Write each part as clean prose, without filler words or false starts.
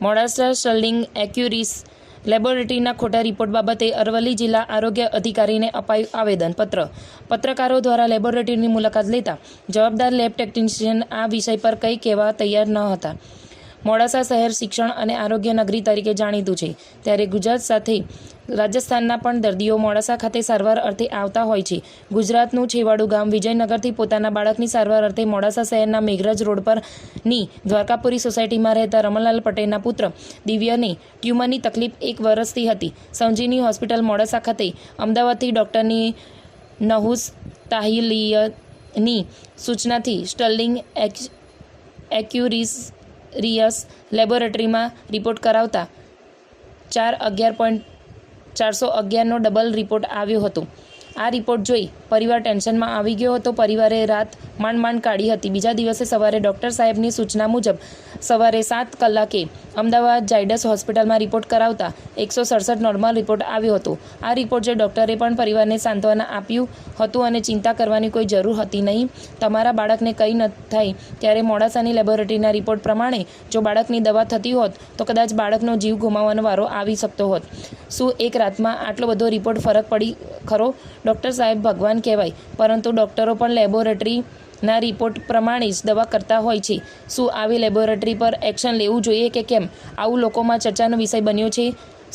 Modasa Sterling એક્યુરીસ લેબોરેટરીના ખોટા report બાબતે અરવલ્લી જિલ્લા આરોગ્ય અધિકારીને અપાયું આવેદનપત્ર. પત્રકારો દ્વારા લેબોરેટરીની મુલાકાત લેતા જવાબદાર લેબ ટેકનિશિયન આ વિષય પર કંઈ કહેવા તૈયાર ન હતા. મોડાસા શહેર શિક્ષણ અને આરોગ્ય નગરી તરીકે જાણીતું છે, ત્યારે ગુજરાત સાથે રાજસ્થાનના પણ દર્દીઓ મોડાસા ખાતે સારવાર અર્થે આવતા હોય છે. ગુજરાતનું છેવાડું ગામ વિજયનગરથી પોતાના બાળકની સારવાર અર્થે મોડાસા શહેરના મેઘરજ રોડ પરની દ્વારકાપુરી સોસાયટીમાં રહેતા રમણલાલ પટેલના પુત્ર દિવ્યને ટ્યુમરની તકલીફ 1 વર્ષથી હતી. સંજીવની હોસ્પિટલ મોડાસા ખાતે અમદાવાદથી ડૉક્ટરની નહુસ તાહિલિયની સૂચનાથી સ્ટર્લિંગ એક્યુરીરિયસ લેબોરેટરીમાં રિપોર્ટ કરાવતા 411.411નો ડબલ રિપોર્ટ આવ્યો હતો. આ રિપોર્ટ જોઈ પરિવાર ટેન્શનમાં આવી ગયો હતો. પરિવારે રાત માંડ કાઢી હતી. બીજા દિવસે સવારે ડૉક્ટર સાહેબની સૂચના મુજબ સવારે 7 કલાકે અમદાવાદ ઝાયડસ હોસ્પિટલમાં રિપોર્ટ કરાવતા 167 નોર્મલ રિપોર્ટ આવ્યો હતો. આ રિપોર્ટ જોઈ ડૉક્ટરે પણ પરિવારને સાંત્વના આપ્યું હતું અને ચિંતા કરવાની કોઈ જરૂર હતી નહીં. તમારા બાળકને કંઈ ન થાય ત્યારે મોડાસાની લેબોરેટરીના રિપોર્ટ પ્રમાણે જો બાળકની દવા થતી હોત તો કદાચ બાળકનો જીવ ગુમાવવાનો વારો આવી શકતો હોત. શું એક રાતમાં આટલો બધો રિપોર્ટ ફરક પડી ખરો? ડૉક્ટર સાહેબ ભગવાન કહેવાય, પરંતુ ડૉક્ટરો પણ લેબોરેટરીના રિપોર્ટ પ્રમાણે જ દવા કરતા હોય છે. શું આવી લેબોરેટરી પર એક્શન લેવું જોઈએ કે કેમ? આવું લોકોમાં ચર્ચાનો વિષય બન્યો છે.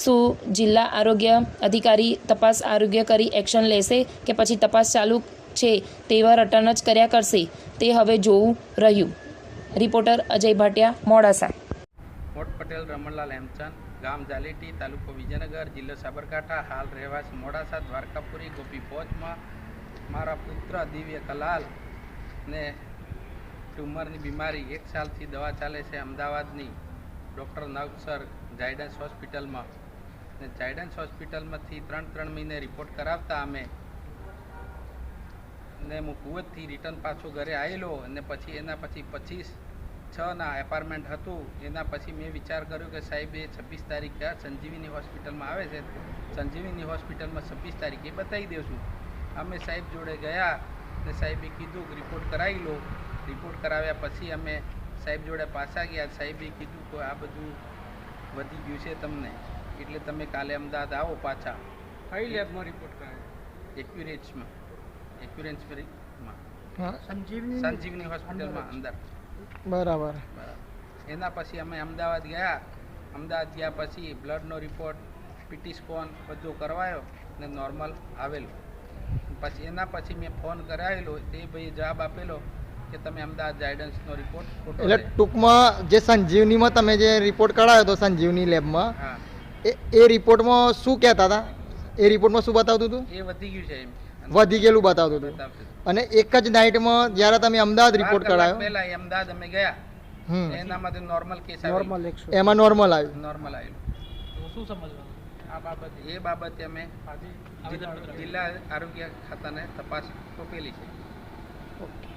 શું જિલ્લા આરોગ્ય અધિકારી તપાસ આરોગ્ય કરી એક્શન લેશે કે પછી તપાસ ચાલુ છે તેવા રટણ જ કર્યા કરશે? તે હવે જોવું રહ્યું. રિપોર્ટર અજય ભાટિયા, મોડાસા. મોટ પટેલ રમણલાલ હેમચંદ, ગામ જાલેટી, તાલુકો વિજયનગર, જિલ્લો સાબરકાંઠા, હાલ રહેવાસી મોડાસા, દ્વારકાપુરી ગોપી પહોંચમાં મારા પુત્ર દિવ્ય કલાલ ને ટ્યુમરની બીમારી 1 સાલથી દવા ચાલે છે અમદાવાદની ડૉક્ટર નવસર ઝાયડસ હોસ્પિટલમાં. ને ઝાયડસ હોસ્પિટલમાંથી 3 મહિને રિપોર્ટ કરાવતા અમે ને હું કુવતથી રિટર્ન પાછો ઘરે આવેલો અને પછી એના પછી 25/6ના એપાર્ટમેન્ટ હતું. એના પછી મેં વિચાર કર્યો કે સાહેબે 26 તારીખે સંજીવની હોસ્પિટલમાં આવે છે, સંજીવની હોસ્પિટલમાં 26 તારીખે બતાવી દઈશું. અમે સાહેબ જોડે ગયા ને સાહેબે કીધું કે રિપોર્ટ કરાવી લો. રિપોર્ટ કરાવ્યા પછી અમે સાહેબ જોડે પાછા ગયા. સાહેબે કીધું કે આ બધું વધી ગયું છે તમને, એટલે તમે કાલે અમદાવાદ આવો પાછા. કઈ લેબમાં રિપોર્ટ કરાવ્યો? એક્યુરેન્સમાં સંજીવની હોસ્પિટલમાં અંદર. બરાબર. એના પછી અમે અમદાવાદ ગયા. અમદાવાદ ગયા પછી બ્લડનો રિપોર્ટ, પીટી સ્કોન બધું કરવાયો ને નોર્મલ આવેલું. પછી એના પછી મેં ફોન કરાવેલો, તે ભાઈએ જવાબ આપેલો કે તમે અમદાવાદ ઝાયડન્સનો રિપોર્ટ ખોટો. એટલે ટૂંકમાં જે સંજીવનીમાં તમે જે રિપોર્ટ કઢાવ્યો હતો સંજીવની લેબમાં, હા, એ રિપોર્ટમાં શું કહેતા હતા? એ રિપોર્ટમાં શું બતાવતું હતું? એ વધી ગયું છે એમ, વધી ગયેલું બતાવતું હતું. અને એક જ નાઇટમાં જ્યારે તમે અમદાવાદ રિપોર્ટ કઢાયો, પહેલા અમદાવાદ અમે ગયા, એનામાં નોર્મલ કેસ નોર્મલ એમાં નોર્મલ આવ્યું. નોર્મલ આવેલું. શું સમજવાનું આ બાબત? એ બાબતે અમે જિલ્લા આરોગ્ય ખાતાને તપાસ સોંપેલી છે. ઓકે.